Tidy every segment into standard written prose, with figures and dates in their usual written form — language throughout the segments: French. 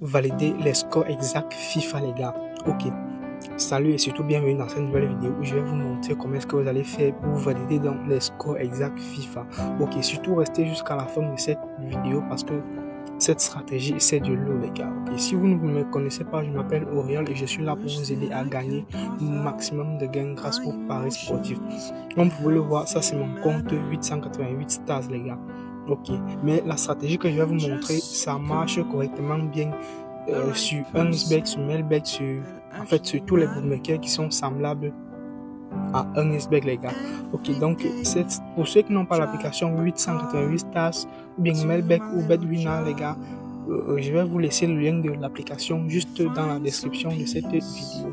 valider les scores exacts FIFA les gars. Ok, salut et surtout bienvenue dans cette nouvelle vidéo où je vais vous montrer comment est-ce que vous allez faire pour valider dans les scores exacts FIFA. Ok, surtout restez jusqu'à la fin de cette vidéo parce que cette stratégie c'est du lourd les gars. Ok, si vous ne me connaissez pas, je m'appelle Auriol et je suis là pour vous aider à gagner un maximum de gains grâce aux paris sportifs. Comme vous pouvez le voir, ça c'est mon compte 888 stars les gars. Ok, mais la stratégie que je vais vous montrer, ça marche correctement bien sur Unsbet, sur Melbet, sur tous les bookmakers qui sont semblables à Unsbet les gars. Ok, donc pour ceux qui n'ont pas l'application 888 stars ou bien Melbet ou Betwinner les gars, je vais vous laisser le lien de l'application juste dans la description de cette vidéo.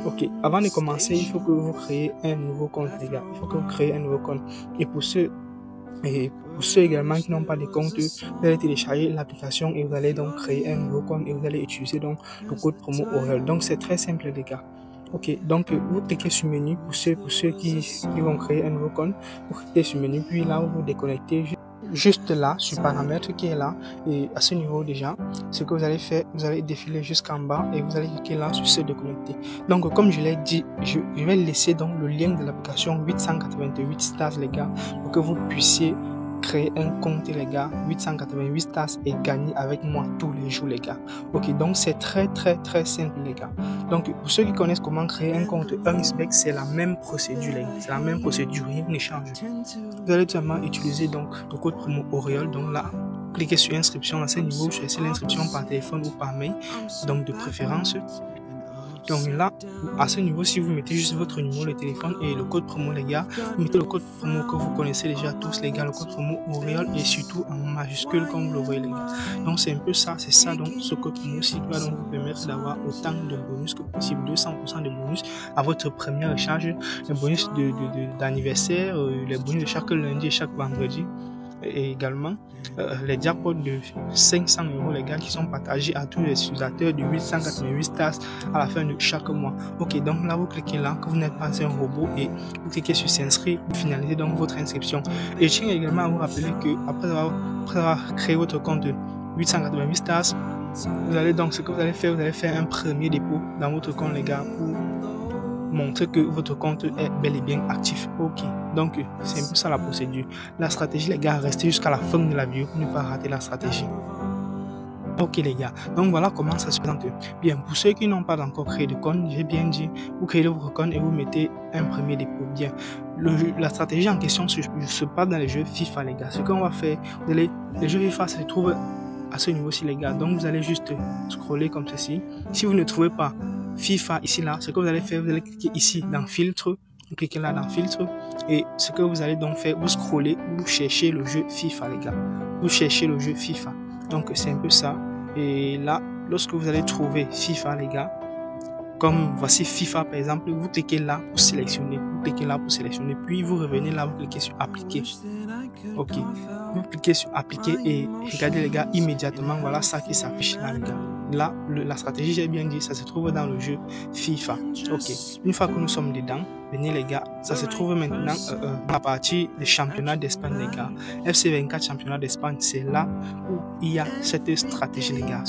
Ok, avant de commencer, il faut que vous créez un nouveau compte les gars. Il faut que vous créez un nouveau compte. Et pour ceux également qui n'ont pas de compte, vous allez télécharger l'application et vous allez donc créer un nouveau compte et vous allez utiliser donc le code promo Auriol. Donc c'est très simple les gars. Ok, donc vous cliquez sur menu pour ceux qui vont créer un nouveau compte. Vous cliquez sur menu, puis là vous vous déconnectez juste là sur paramètres qui est là, et à ce niveau déjà ce que vous allez faire, vous allez défiler jusqu'en bas et vous allez cliquer là sur se déconnecter. Donc comme je l'ai dit, je vais laisser donc le lien de l'application 888 stars les gars pour que vous puissiez créer un compte les gars 888 stars et gagner avec moi tous les jours les gars. Ok, donc c'est très simple les gars. Donc pour ceux qui connaissent comment créer un compte Unsbet, c'est la même procédure les gars, c'est la même procédure, rien ne change. Vous allez tout simplement utiliser donc le code promo Auriol. Donc là, cliquez sur inscription. À ce niveau, choisissez l'inscription par téléphone ou par mail, donc de préférence. Donc là, à ce niveau, si vous mettez juste votre numéro de téléphone et le code promo les gars, vous mettez le code promo que vous connaissez déjà tous les gars, le code promo Auriol, et surtout en majuscule comme vous le voyez les gars. Donc c'est un peu ça, c'est ça donc ce code promo ci qui va donc vous permettre d'avoir autant de bonus que possible, 200% de bonus à votre première recharge, les bonus d'anniversaire, les bonus de chaque lundi et chaque vendredi. Et également les jackpots de 500 € les gars qui sont partagés à tous les utilisateurs de 888 stars à la fin de chaque mois. Ok, donc là vous cliquez là, que vous n'êtes pas un robot, et vous cliquez sur s'inscrire pour finaliser donc votre inscription. Et je tiens également à vous rappeler que après avoir créé votre compte 888 stars, vous allez donc ce que vous allez faire un premier dépôt dans votre compte les gars pour montrer que votre compte est bel et bien actif. Ok, donc c'est un peu ça la procédure. La stratégie les gars, restez jusqu'à la fin de la vidéo pour ne pas rater la stratégie. Ok les gars, donc voilà comment ça se présente. Bien, pour ceux qui n'ont pas encore créé de compte, j'ai bien dit, vous créez votre compte et vous mettez un premier dépôt. Bien, la stratégie en question se passe dans les jeux FIFA les gars. Ce qu'on va faire, les jeux FIFA se trouvent à ce niveau-ci les gars. Donc vous allez juste scroller comme ceci. Si vous ne trouvez pas FIFA ici là, ce que vous allez faire, vous allez cliquer ici dans filtre, vous cliquez là dans filtre, et ce que vous allez donc faire, vous scrollez, vous cherchez le jeu FIFA les gars, vous cherchez le jeu FIFA. Donc c'est un peu ça. Et là, lorsque vous allez trouver FIFA les gars, comme voici FIFA par exemple, vous cliquez là pour sélectionner, puis vous revenez là, vous cliquez sur appliquer. Ok, vous cliquez sur appliquer et regardez les gars, immédiatement voilà ça qui s'affiche là les gars. Là la stratégie, j'ai bien dit, ça se trouve dans le jeu FIFA. Ok, une fois que nous sommes dedans, venez les gars, ça se trouve maintenant à partir des championnats d'Espagne les gars. FC24 championnat d'Espagne, c'est là où il y a cette stratégie les gars.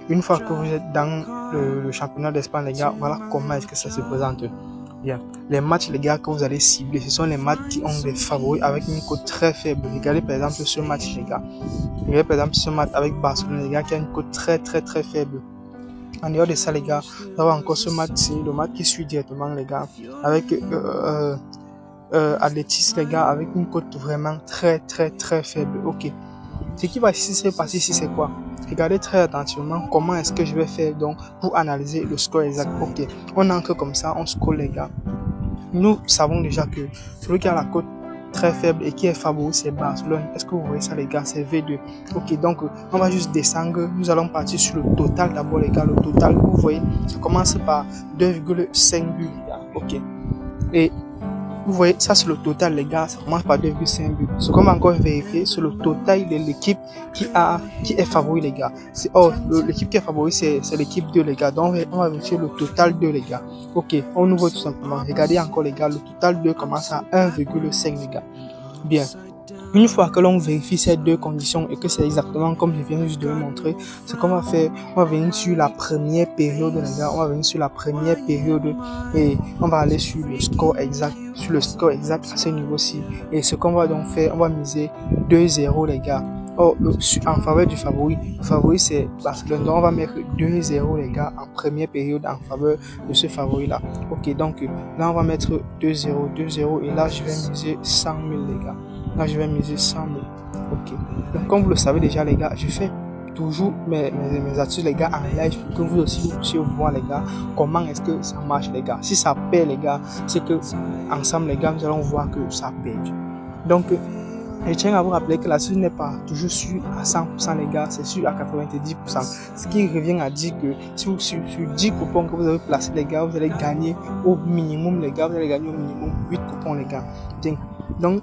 Une fois que vous êtes dans le championnat d'Espagne les gars, voilà comment est-ce que ça se présente. Bien, les matchs les gars que vous allez cibler, ce sont les matchs qui ont des favoris avec une cote très faible. Regardez par exemple ce match les gars. Regardez par exemple ce match avec Barcelone les gars qui a une cote très faible. En dehors de ça les gars, vous avez encore ce match, le match qui suit directement les gars, avec Athletic les gars, avec une cote vraiment très faible. Ok, ce qui va ici se passer ici c'est quoi? Regardez très attentivement comment est-ce que je vais faire donc pour analyser le score exact. Ok, on entre comme ça, on score les gars. Nous savons déjà que celui qui a la cote très faible et qui est favori c'est Barcelone. Est-ce que vous voyez ça les gars? C'est V2. Ok, donc on va juste descendre. Nous allons partir sur le total d'abord les gars. Le total, vous voyez, ça commence par 2,5 buts les gars. Ok, et vous voyez, ça c'est le total les gars, ça commence par 2,5 buts. Ce qu'on va encore vérifier, c'est le total de l'équipe qui est favori les gars. L'équipe qui est favori c'est l'équipe 2 les gars. Donc on va vérifier le total 2 les gars. Ok, on ouvre tout simplement. Regardez encore les gars, le total 2 commence à 1,5 les gars. Bien. Une fois que l'on vérifie ces deux conditions et que c'est exactement comme je viens juste de vous montrer, ce qu'on va faire, on va venir sur la première période, les gars. On va venir sur la première période et on va aller sur le score exact. Sur le score exact à ce niveau-ci. Et ce qu'on va donc faire, on va miser 2-0, les gars. Oh, en faveur du favori. Le favori, c'est Barcelone. Donc, on va mettre 2-0, les gars, en première période en faveur de ce favori-là. Ok, donc là, on va mettre 2-0, 2-0. Et là, je vais miser 100 000, les gars. Là, je vais miser 100 000. Ok. Donc, comme vous le savez déjà, les gars, je fais toujours mes astuces, les gars, en live pour que vous aussi vous puissiez voir, les gars, comment est-ce que ça marche, les gars. Si ça perd, les gars, c'est que ensemble, les gars, nous allons voir que ça perd. Donc, je tiens à vous rappeler que l'astuce n'est pas toujours sûre à 100%, les gars, c'est sûr à 90%. Ce qui revient à dire que si vous, sur 10 coupons que vous avez placés, les gars, vous allez gagner au minimum, les gars, vous allez gagner au minimum 8 coupons, les gars. Donc,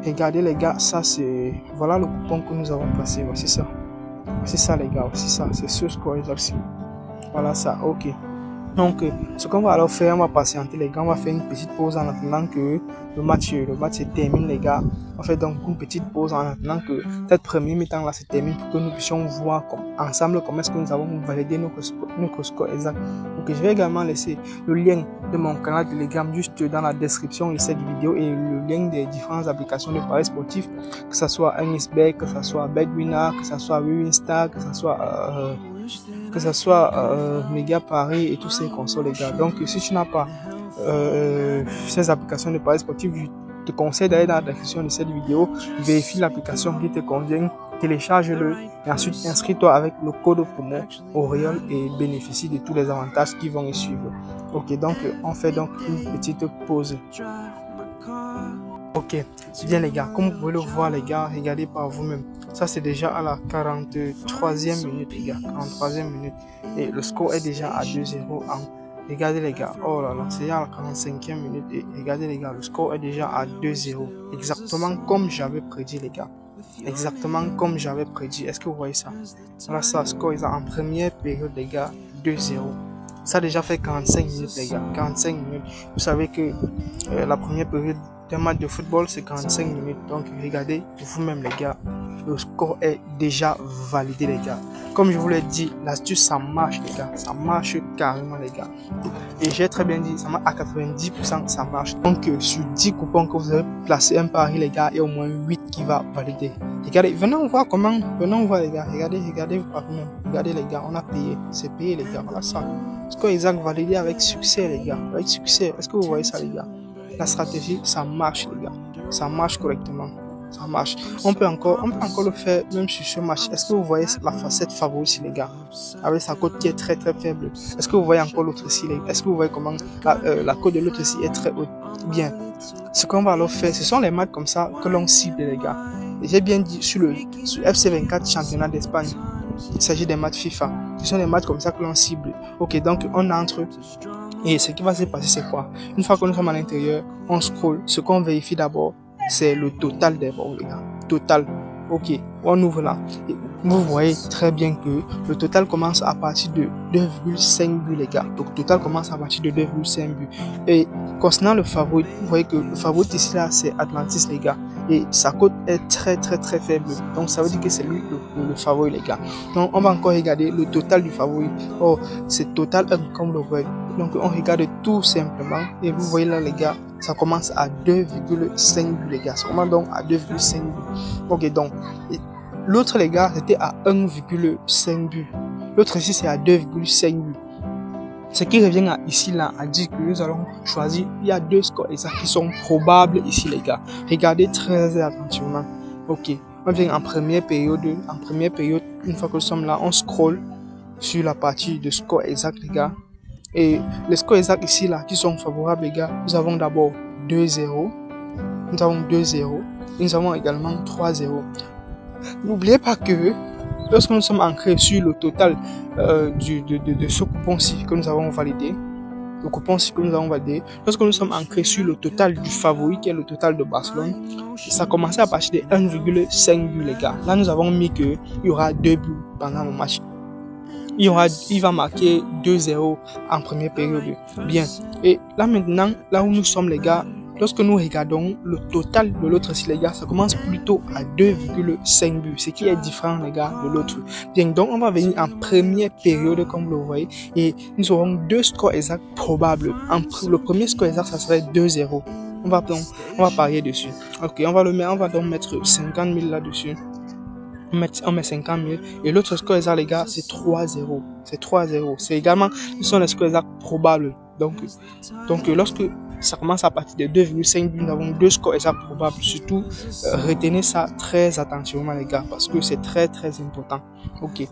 regardez, les gars, ça c'est, voilà le coupon que nous avons placé, voici ça. C'est ça, les gars, c'est ça, c'est ce score exact. Voilà ça, ok. Donc, ce qu'on va alors faire, on va patienter, les gars, on va faire une petite pause en attendant que le match se termine, les gars. On fait donc une petite pause en attendant que cette première mi-temps là se termine pour que nous puissions voir ensemble comment est-ce que nous avons validé notre score exact. Donc, je vais également laisser le lien de mon canal Telegram juste dans la description de cette vidéo et le lien des différentes applications de paris sportifs, que ce soit Anisbet, que ce soit BetWinner, que ce soit WinStar, que ce soit Mega Paris et tous ces consoles, les gars. Donc, si tu n'as pas ces applications de paris sportifs, je te conseille d'aller dans la description de cette vidéo, vérifie l'application qui te convient, télécharge-le et ensuite inscris-toi avec le code promo Auréole et bénéficie de tous les avantages qui vont y suivre. Ok, donc on fait donc une petite pause. Ok, bien les gars, comme vous pouvez le voir, les gars, regardez par vous-même. Ça c'est déjà à la 43e minute, les gars, 43e minute. Et le score est déjà à 2-0 regardez les gars, oh là là, c'est à la 45e minute et regardez les gars, le score est déjà à 2-0. Exactement comme j'avais prédit, les gars. Exactement comme j'avais prédit. Est-ce que vous voyez ça? Voilà ça, score est en première période, les gars, 2-0. Ça a déjà fait 45 minutes, les gars, 45 minutes. Vous savez que la première période d'un match de football, c'est 45 minutes. Donc, regardez vous-même, les gars, le score est déjà validé, les gars. Comme je vous l'ai dit, l'astuce, ça marche, les gars. Ça marche carrément, les gars. Et j'ai très bien dit, ça marche à 90%, ça marche. Donc, sur 10 coupons que vous avez placé un pari, les gars, il y a au moins 8 qui va valider. Regardez, venons voir comment, venons voir, les gars. Regardez par vous-même. Regardez, les gars, on a payé. C'est payé, les gars. Voilà ça. Score exact validé avec succès, les gars. Avec succès. Est-ce que vous voyez ça, les gars? La stratégie, ça marche, les gars. Ça marche correctement. Ça marche. On peut encore le faire même sur ce match. Est-ce que vous voyez la facette favori ici, les gars? Avec sa cote qui est très très faible. Est-ce que vous voyez encore l'autre ici, les gars? Est-ce que vous voyez comment la cote de l'autre ici est très haute? Bien. Ce qu'on va alors faire, ce sont les matchs comme ça que l'on cible, les gars. J'ai bien dit sur FC24 championnat d'Espagne. Il s'agit des matchs FIFA. Ce sont des matchs comme ça que l'on cible. Ok, donc on entre. Et ce qui va se passer, c'est quoi? Une fois que nous sommes à l'intérieur, on scroll. Ce qu'on vérifie d'abord, c'est le total des vols, les gars. Total. Ok, on ouvre là. Et vous voyez très bien que le total commence à partir de 2,5 buts, les gars. Donc, le total commence à partir de 2,5 buts. Et concernant le favori, vous voyez que le favori ici, là, c'est Atlantis, les gars. Et sa cote est très, très, très faible. Donc, ça veut dire que c'est lui le favori, les gars. Donc, on va encore regarder le total du favori. Oh, c'est total 1, comme vous le voyez. Donc, on regarde tout simplement. Et vous voyez là, les gars, ça commence à 2,5 buts, les gars. Ça commence donc à 2,5 buts. Ok, donc, l'autre, les gars, c'était à 1,5 buts. L'autre ici, c'est à 2,5 buts. Ce qui revient à ici, là, à dire que nous allons choisir, il y a deux scores exacts qui sont probables ici, les gars. Regardez très attentivement. Ok, on vient en première période. En première période, une fois que nous sommes là, on scroll sur la partie de score exact, les gars. Et les scores exacts ici, là, qui sont favorables, les gars, nous avons d'abord 2-0. Nous avons 2-0. Nous avons également 3-0. N'oubliez pas que lorsque nous sommes ancrés sur le total de ce coupon-ci que nous avons validé, lorsque nous sommes ancrés sur le total du favori qui est le total de Barcelone, ça a commencé à partir de 1,5 buts, les gars. Là, nous avons mis qu'il y aura 2 buts pendant le match. Il va marquer 2-0 en première période. Bien. Et là maintenant, là où nous sommes, les gars, lorsque nous regardons le total de l'autre ici, les gars, ça commence plutôt à 2,5 buts, ce qui est différent, les gars, de l'autre. Bien, donc, on va venir en première période, comme vous le voyez, et nous aurons deux scores exacts probables. Le premier score exact, ça serait 2-0. On va parier dessus. Ok, on va donc mettre 50 000 là-dessus. On met 50 000. Et l'autre score exact, les gars, c'est 3-0. C'est 3-0. C'est également, ce sont les scores exacts probables. Donc lorsque ça commence à partir de 2,5 buts, nous avons deux scores exacts probables. Surtout, retenez ça très attentivement, les gars, parce que c'est très important. Ok.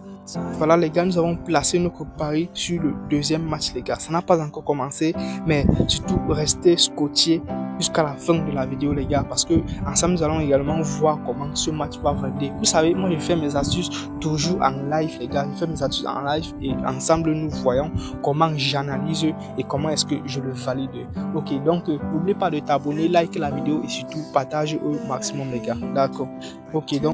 Voilà, les gars, nous avons placé notre pari sur le deuxième match, les gars. Ça n'a pas encore commencé, mais surtout, restez scotchés jusqu'à la fin de la vidéo, les gars, parce que ensemble, nous allons également voir comment ce match va valider. Vous savez, moi, je fais mes astuces toujours en live, les gars. Je fais mes astuces en live et ensemble, nous voyons comment j'analyse et comment est-ce que je le valide. Ok, donc, n'oubliez pas de t'abonner, like la vidéo et surtout, partage au maximum, les gars. D'accord. Ok, donc.